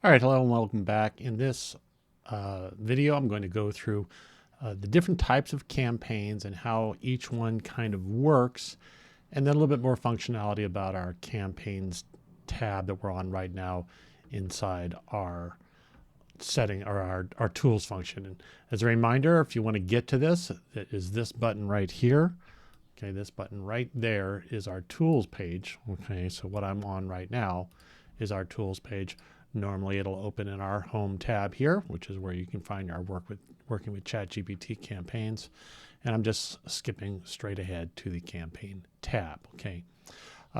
All right, hello and welcome back. In this video, I'm going to go through the different types of campaigns and how each one kind of works, and then a little bit more functionality about our campaigns tab that we're on right now inside our setting or our tools function. And as a reminder, if you want to get to this, it is this button right here. Okay, this button right there is our tools page. Okay, so what I'm on right now is our tools page. Normally it'll open in our home tab here, which is where you can find our working with ChatGPT campaigns. And I'm just skipping straight ahead to the campaign tab. Okay.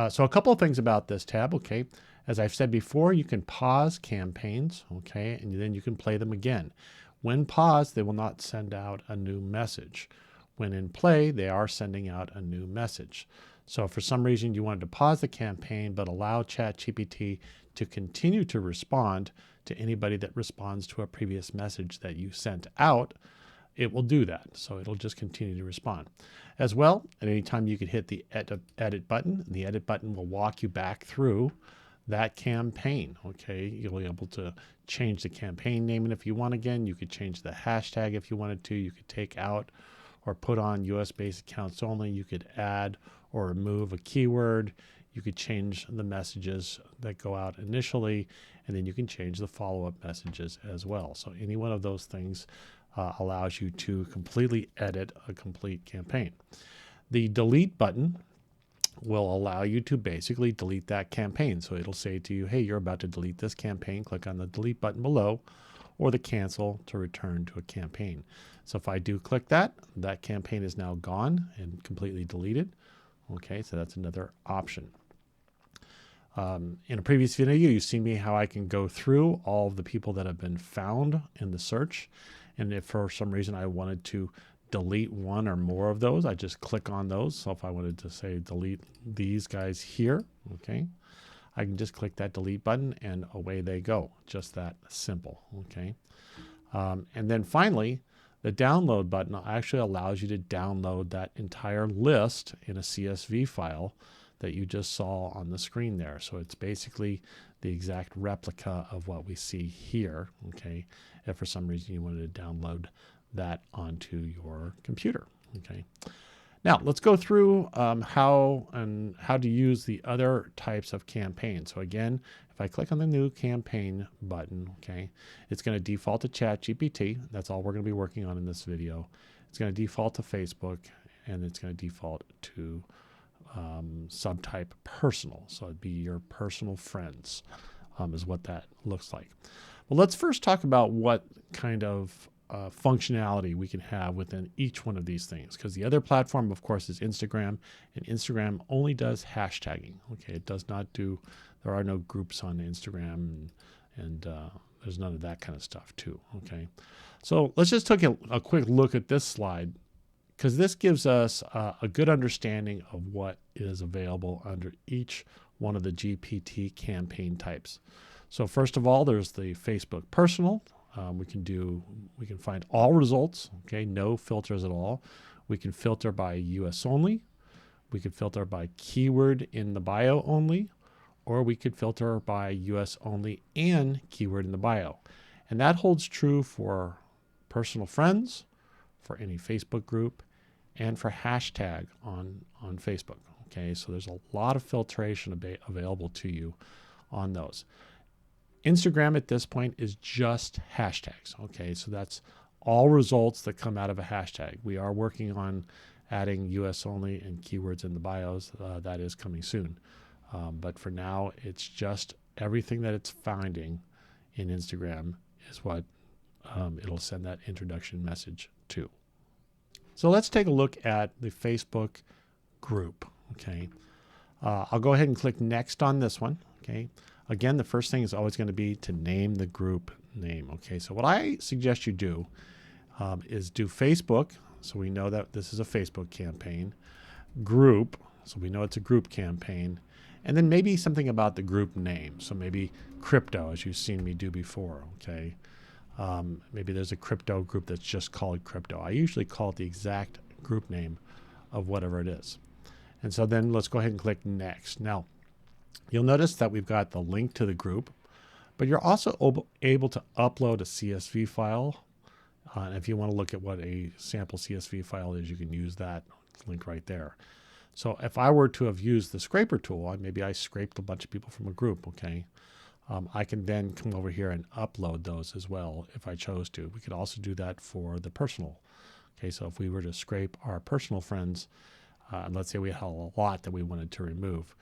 So a couple of things about this tab. Okay. As I've said before, you can pause campaigns. Okay. And then you can play them again. When paused, they will not send out a new message. When in play, they are sending out a new message. So if for some reason you wanted to pause the campaign but allow ChatGPT to continue to respond to anybody that responds to a previous message that you sent out, it will do that. So it'll just continue to respond. As well, at any time you could hit the edit button. The edit button will walk you back through that campaign. Okay, you'll be able to change the campaign name, and if you want again, you could change the hashtag if you wanted to. You could take out or put on US-based accounts only. You could add or remove a keyword. You could change the messages that go out initially, and then you can change the follow-up messages as well. So any one of those things allows you to completely edit a complete campaign. The delete button will allow you to basically delete that campaign. So it'll say to you, hey, you're about to delete this campaign. Click on the delete button below, or the cancel to return to a campaign. So if I do click that, that campaign is now gone and completely deleted. Okay, so that's another option. In a previous video, you've seen me how I can go through all of the people that have been found in the search. And if for some reason I wanted to delete one or more of those, I just click on those. So if I wanted to say delete these guys here, okay, I can just click that delete button and away they go. Just that simple, okay? And then finally, the download button actually allows you to download that entire list in a CSV file that you just saw on the screen there. So it's basically the exact replica of what we see here, okay? If for some reason you wanted to download that onto your computer, okay? Now let's go through how to use the other types of campaigns. So again, if I click on the new campaign button, okay, it's going to default to ChatGPT. That's all we're going to be working on in this video. It's going to default to Facebook, and it's going to default to subtype personal. So it'd be your personal friends is what that looks like. Well, let's first talk about what kind of functionality we can have within each one of these things, because the other platform, of course, is Instagram, and Instagram only does hashtagging. Okay, it does not do, there are no groups on Instagram, and there's none of that kind of stuff too. Okay, so let's just take a quick look at this slide, because this gives us a good understanding of what is available under each one of the GPT campaign types. So first of all, there's the Facebook personal. We can find all results, okay, no filters at all. We can filter by US only. We can filter by keyword in the bio only, or we could filter by US only and keyword in the bio. And that holds true for personal friends, for any Facebook group, and for hashtag on Facebook. Okay, so there's a lot of filtration available to you on those. Instagram at this point is just hashtags. Okay, so that's all results that come out of a hashtag. We are working on adding US only and keywords in the bios. That is coming soon. But for now, it's just everything that it's finding in Instagram is what it'll send that introduction message to. So let's take a look at the Facebook group. Okay, I'll go ahead and click next on this one. Okay. Again, the first thing is always going to be to name the group name. Okay, so what I suggest you do is do Facebook, so we know that this is a Facebook campaign. Group, so we know it's a group campaign. And then maybe something about the group name. So maybe crypto, as you've seen me do before. Okay, maybe there's a crypto group that's just called crypto. I usually call it the exact group name of whatever it is. And so then let's go ahead and click next. Now, you'll notice that we've got the link to the group, But you're also able to upload a CSV file. And if you want to look at what a sample CSV file is, you can use that link right there. So if I were to have used the scraper tool, maybe I scraped a bunch of people from a group, okay? I can then come over here and upload those as well if I chose to. We could also do that for the personal. Okay, so if we were to scrape our personal friends, and let's say we had a lot that we wanted to remove,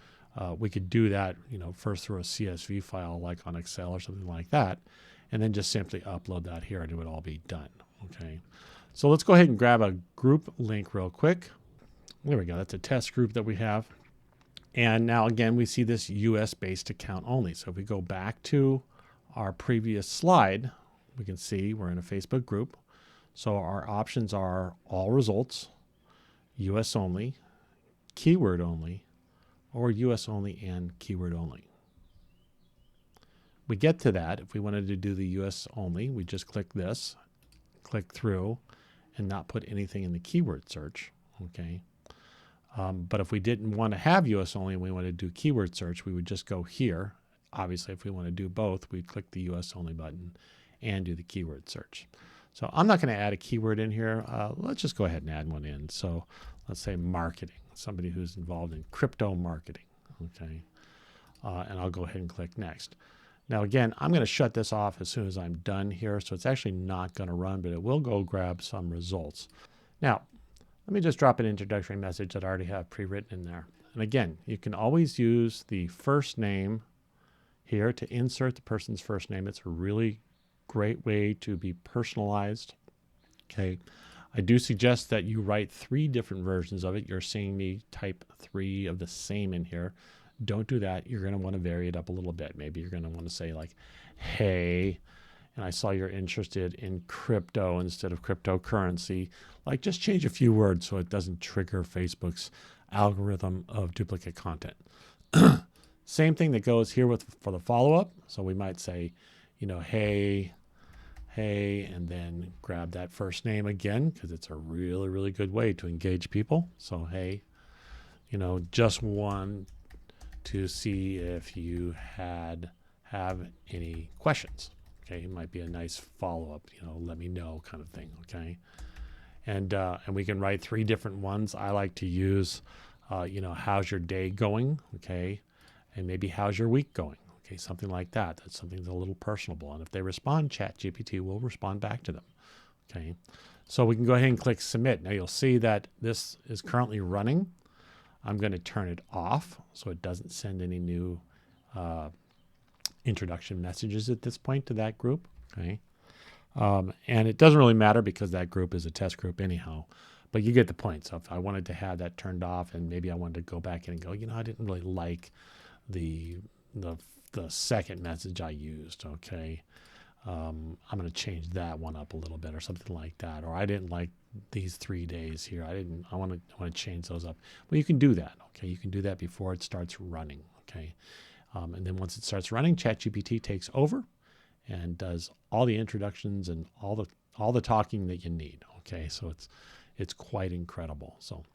we could do that, first through a CSV file like on Excel or something like that, and then just simply upload that here and it would all be done. Okay, so let's go ahead and grab a group link real quick. There we go. That's a test group that we have. And now again, we see this US based account only. So if we go back to our previous slide, we can see we're in a Facebook group. So our options are all results, US only, keyword only, or US only and keyword only. We get to that. If we wanted to do the US only, we just click this, click through, and not put anything in the keyword search. Okay. But if we didn't want to have US only and we want to do keyword search, we would just go here. Obviously, if we want to do both, we'd click the US only button and do the keyword search. So I'm not going to add a keyword in here. Let's just go ahead and add one in. So let's say marketing, somebody who's involved in crypto marketing. Okay. And I'll go ahead and click next. Now, again, I'm going to shut this off as soon as I'm done here. So it's actually not going to run, but it will go grab some results. Now, let me just drop an introductory message that I already have pre-written in there. And again, you can always use the first name here to insert the person's first name. It's a really great way to be personalized. Okay. I do suggest that you write 3 different versions of it. You're seeing me type 3 of the same in here. Don't do that. You're going to want to vary it up a little bit. Maybe you're going to want to say like, hey, and I saw you're interested in crypto instead of cryptocurrency. Like, just change a few words so it doesn't trigger Facebook's algorithm of duplicate content. Same thing that goes here for the follow-up. So we might say, hey, and then grab that first name again, because it's a really, really good way to engage people. So, hey, just want to see if you have any questions. Okay, it might be a nice follow-up, let me know kind of thing, okay? And we can write 3 different ones. I like to use, how's your day going, okay? And maybe how's your week going, okay? Something like that. That's something that's a little personable. And if they respond, ChatGPT will respond back to them, okay? So we can go ahead and click submit. Now you'll see that this is currently running. I'm going to turn it off so it doesn't send any new introduction messages at this point to that group. Okay. And it doesn't really matter because that group is a test group anyhow, but you get the point. So if I wanted to have that turned off and maybe I wanted to go back in and go, I didn't really like the second message I used. Okay. I'm going to change that one up a little bit or something like that. Or I didn't like these 3 days here. I want to change those up. Well, you can do that. Okay. You can do that before it starts running. Okay. And then once it starts running, ChatGPT takes over and does all the introductions and all the talking that you need. Okay, so it's quite incredible. So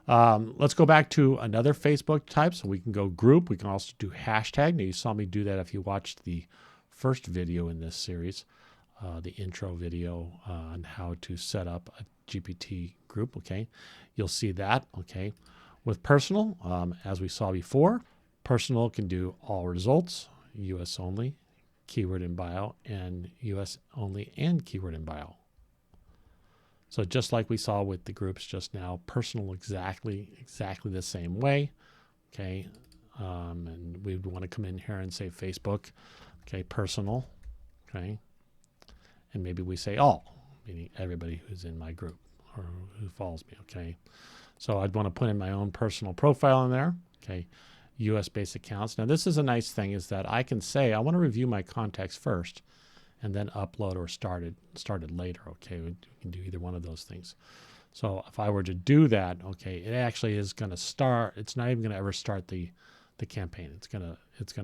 let's go back to another Facebook type. So we can go group. We can also do hashtag. Now you saw me do that if you watched the first video in this series, the intro video on how to set up a GPT group. Okay, you'll see that. Okay, with personal, as we saw before. Personal can do all results, US only, keyword in bio, and US only and keyword in bio. So just like we saw with the groups just now, personal exactly the same way. Okay, and we would want to come in here and say Facebook. Okay, personal. Okay, and maybe we say all, meaning everybody who's in my group or who follows me. Okay, so I'd want to put in my own personal profile in there. Okay. US-based accounts. Now, this is a nice thing is that I can say I want to review my contacts first and then upload or start it later. Okay, we can do either one of those things. So if I were to do that, okay, it actually is going to start. It's not even going to ever start the campaign. It's going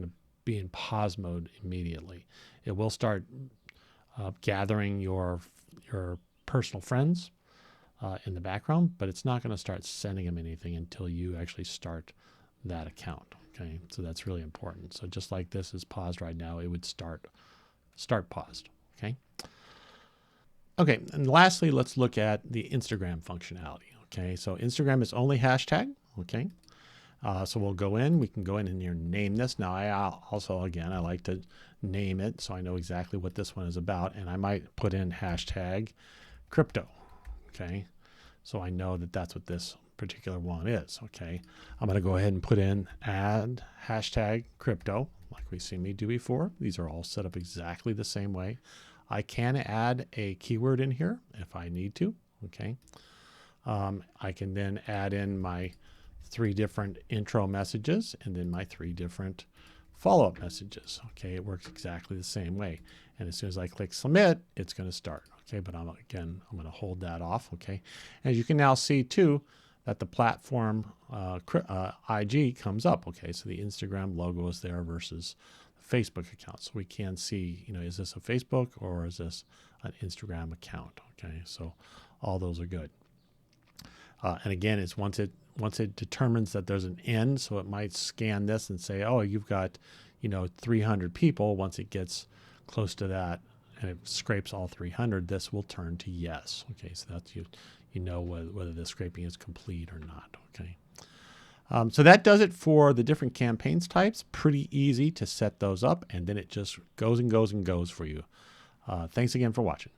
to be in pause mode immediately. It will start gathering your personal friends in the background, but it's not going to start sending them anything until you actually start that account. Okay, so that's really important. So just like this is paused right now, it would start paused. Okay. Okay, and lastly, let's look at the Instagram functionality. Okay, so Instagram is only hashtag. Okay, so we'll go in. We can go in and here name this. Now, I also, again, I like to name it so I know exactly what this one is about, and I might put in hashtag crypto. Okay, so I know that that's what this particular one is. Okay, I'm going to go ahead and put in add hashtag crypto like we've seen me do before. These are all set up exactly the same way. I can add a keyword in here if I need to. Okay, I can then add in my 3 different intro messages and then my 3 different follow-up messages. Okay, it works exactly the same way. And as soon as I click submit, it's going to start. Okay, but I'm going to hold that off. Okay, as you can now see too, that the platform IG comes up. Okay, so the Instagram logo is there versus the Facebook account. So we can see, is this a Facebook or is this an Instagram account? Okay, so all those are good. And again, it's once it determines that there's an end, so it might scan this and say, oh, you've got 300 people. Once it gets close to that and it scrapes all 300, this will turn to yes. Okay, so that's whether the scraping is complete or not. Okay, so that does it for the different campaigns types. Pretty easy to set those up, and then it just goes and goes and goes for you. Thanks again for watching.